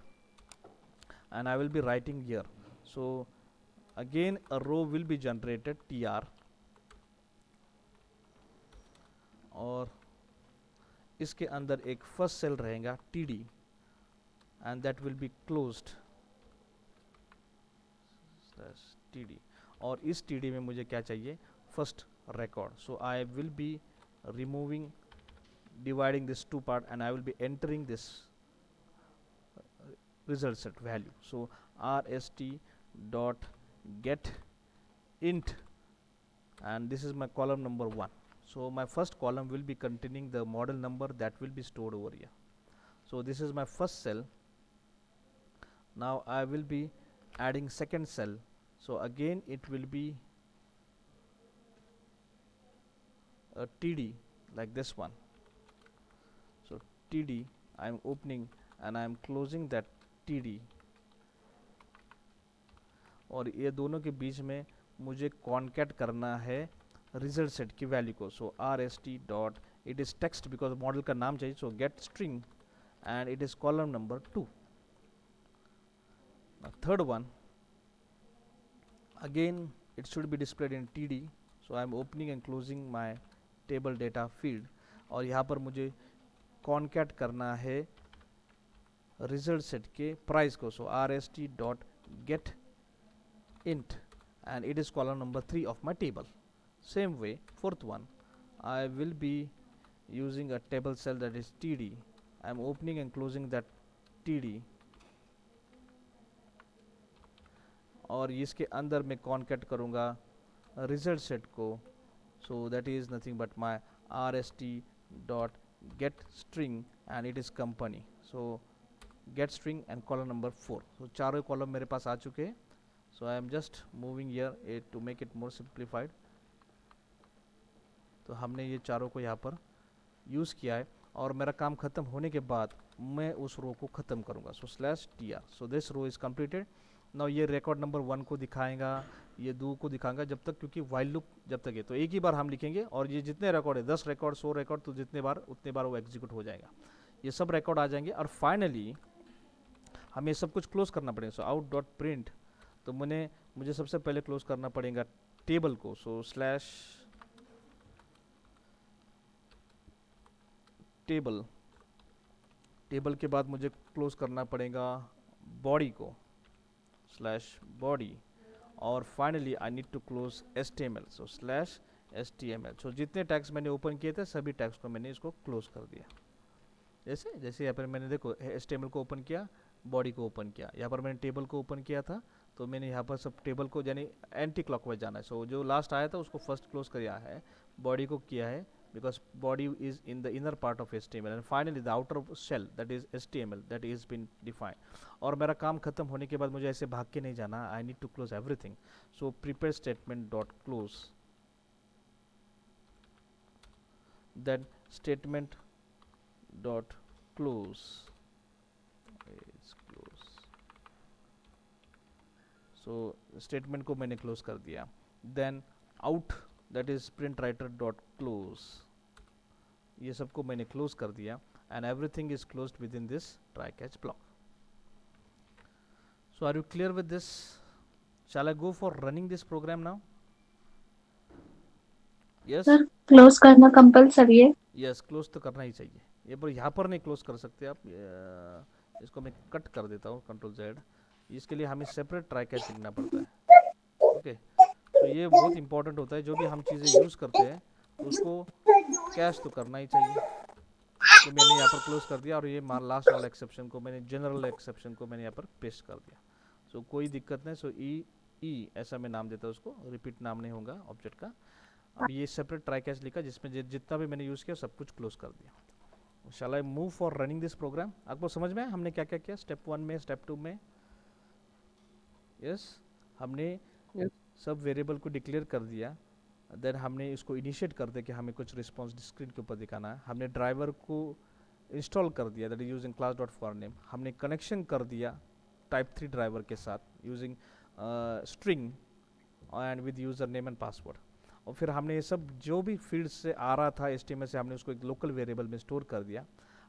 and I will be writing here. So again a row will be generated TR, और इसके अंदर एक फर्स्ट सेल रहेगा TD and that will be closed TD, और इस TD में मुझे क्या चाहिए, first record. So I will be removing, dividing this two part, and I will be entering this result set value. So rst dot get int, and this is my column number 1. So my first column will be containing the model number that will be stored over here. So this is my first cell. Now I will be adding second cell. So again it will be a TD like this one. So TD I am opening and I am closing that TD, और ये दोनों के बीच में मुझे concat करना है result set की value को. So R S T dot, it is text because model का नाम चाहिए, so get string and it is column number 2. Now third one, again it should be displayed in TD. So I am opening and closing my table data field, और यहाँ पर मुझे concat करना है result set के price को. So rst dot get int and it is column number 3 of my table. Same way, fourth one, I will be using a table cell that is TD. I am opening and closing that TD, और इसके अंदर मैं concat करूँगा result set को. So that is nothing but my rst dot get string and it is company. So get string and column number 4. So चारों column मेरे पास आ चुके हैं. So I am just moving here to make it more simplified. तो हमने ये चारों को यहाँ पर यूज़ किया है, और मेरा काम ख़त्म होने के बाद मैं उस रो को ख़त्म करूँगा. So slash tr. So this row is completed. Now ये रिकॉर्ड नंबर 1 को दिखाएगा, ये 2 को दिखाएगा, जब तक, क्योंकि वाइल लूप जब तक है तो एक ही बार हम लिखेंगे, और ये जितने रिकॉर्ड है 10 रिकॉर्ड 100 रिकॉर्ड, तो जितने बार उतने बार वो एग्जीक्यूट हो जाएगा. ये सब रिकॉर्ड आ जाएंगे, और फाइनली हमें सब कुछ क्लोज करना पड़ेगा. सो आउट डॉट प्रिंट, तो मुझे सबसे पहले क्लोज करना पड़ेगा टेबल को. सो स्लैश टेबल, टेबल के बाद मुझे क्लोज करना पड़ेगा बॉडी को, स्लैश बॉडी, और finally I need to close HTML. So slash HTML. So जितने टैग्स मैंने ओपन किए थे सभी टैग्स को मैंने इसको क्लोज कर दिया. जैसे यहाँ पर मैंने देखो HTML को ओपन किया, बॉडी को ओपन किया, यहाँ पर मैंने टेबल को ओपन किया था, तो मैंने यहाँ पर सब टेबल को यानी एंटी क्लॉकवाइज जाना है. सो जो लास्ट आया था उसको फर्स्ट क्लोज किया है, बॉडी को किया है because body is in the inner part of HTML, and finally the outer shell, that is HTML, that is been defined. और मेरा काम खत्म होने के बाद मुझे ऐसे भाग के नहीं जाना, I need to close everything. So prepare statement dot close, then statement dot close is close. So statement को मैंने close कर दिया. Then out, that is print writer dot close, ये सबको मैंने क्लोज कर दिया, and everything is closed within this try catch block. So are you clear with this? Shall I go for running this program now? Yes. Sir close करना compulsory है? Yes, close तो करना ही चाहिए. ये पर यहाँ पर नहीं क्लोज कर सकते आप. इसको मैं कट कर देता हूँ Ctrl+Z. इसके लिए हमें सेपरेट ट्राई कैच लिखना पड़ता है. ओके, तो ये बहुत इंपॉर्टेंट होता है. जो भी हम चीज़ें यूज़ करते हैं उसको कैश तो करना ही चाहिए. तो मैंने यहाँ पर क्लोज कर दिया, और ये लास्ट वाला एक्सेप्शन को मैंने, जनरल एक्सेप्शन को मैंने यहाँ पर पेस्ट कर दिया. सो कोई दिक्कत नहीं. सो ई ऐसा मैं नाम देता हूँ उसको, रिपीट नाम नहीं होगा ऑब्जेक्ट का. अब ये सेपरेट ट्राई कैच लिखा जिसमें जितना भी मैंने यूज़ किया सब कुछ क्लोज कर दिया. Shall I move for running this program? आपको समझ में आया हमने क्या क्या किया स्टेप 1 में, स्टेप 2 में? यस, हमने सब वेरिएबल को डिक्लेयर कर दिया. देन हमने इसको इनिशिएट कर दिया कि हमें कुछ रिस्पॉन्स स्क्रीन के ऊपर दिखाना है. हमने ड्राइवर को इंस्टॉल कर दिया, that is using class dot for name. हमने कनेक्शन कर दिया टाइप 3 ड्राइवर के साथ using string and with user name and password. और फिर हमने ये सब जो भी फील्ड से आ रहा था HTML से, हमने उसको एक लोकल वेरिएबल में स्टोर कर दिया.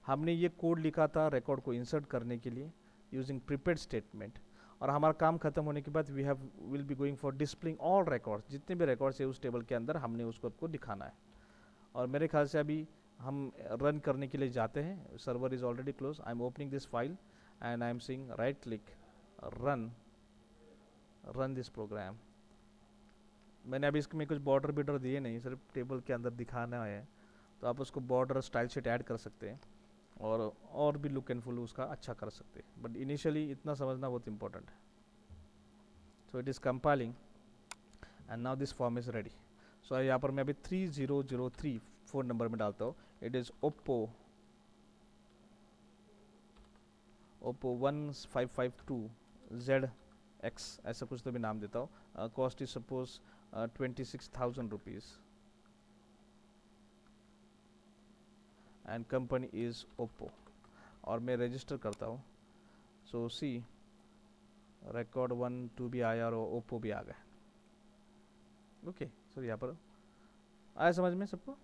हमने ये कोड लिखा था रिकॉर्ड को इंसर्ट करने के लिए यूजिंग प्रीपेड स्टेटमेंट. और हमारा काम खत्म होने के बाद will be going for displaying all records, जितने भी रिकॉर्ड्स है उस टेबल के अंदर हमने उसको आपको दिखाना है. और मेरे ख्याल से अभी हम रन करने के लिए जाते हैं. Server is already close. I am opening this file and I am seeing right click run this program. मैंने अभी इसमें कुछ बॉर्डर बीडर दिए नहीं, सिर्फ टेबल के अंदर दिखाना है. तो आप उसको बॉर्डर स्टाइल शीट ऐड कर सकते हैं, और भी लुक एंड फुल उसका अच्छा कर सकते हैं, बट इनिशियली इतना समझना बहुत इंपॉर्टेंट है. So it is compiling and now this form is ready. So यहाँ पर मैं अभी 3003 फ़ोन नंबर में डालता हूँ. इट इज़ ओप्पो 1552 ZX, ऐसा कुछ तो भी नाम देता हूँ. Cost is suppose 26,000 rupees and company is Oppo, और मैं रजिस्टर करता हूँ. सो सी रिकॉर्ड 1 2 भी आया और ओप्पो भी आ गया. ओके, सो यहाँ पर आया समझ में सबको.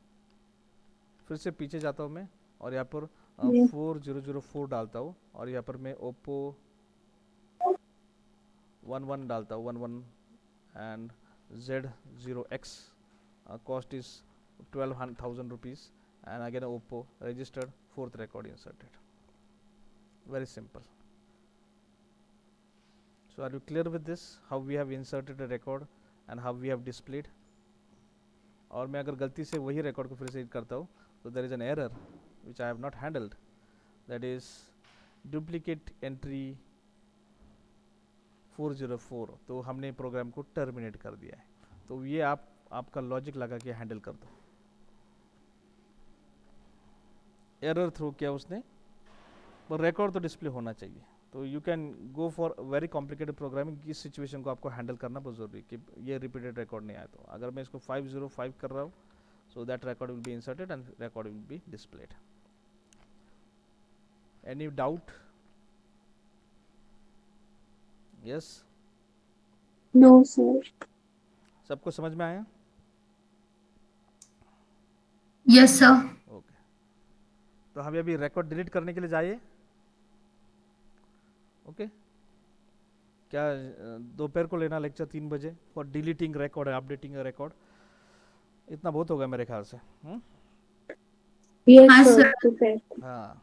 फिर से पीछे जाता हूँ मैं और यहाँ पर 4004 डालता हूँ, और यहाँ पर मैं ओप्पो 11 डालता हूँ, 11 and Z0X, cost is 12,000 rupees and again Oppo registered, fourth record inserted. Very simple. So are you clear with this, how we have inserted a record and how we have displayed? और मैं अगर गलती से वही record को फिर से edit करता हूँ तो there is an error which I have not handled, that is duplicate entry 404. तो हमने प्रोग्राम को टर्मिनेट कर दिया है. तो ये आपका लॉजिक लगा के हैंडल कर दो. एरर थ्रो किया उसने, पर रिकॉर्ड तो डिस्प्ले होना चाहिए. तो you can go for very complicated programming. इस सिचुएशन को आपको हैंडल करना बहुत ज़रूरी है कि ये रिपीटेड रिकॉर्ड नहीं आया. तो अगर मैं इसको 505 कर रहा हूँ, so that record will be inserted and record will be displayed. Any doubt? Yes, no sir. सबको समझ में आया? Yes sir. ओके, तो हम अभी रिकॉर्ड डिलीट करने के लिए जाइए. ओके, क्या दोपहर को लेना लेक्चर 3 बजे for deleting record, updating record? इतना बहुत होगा मेरे ख्याल से. Yes sir. हाँ,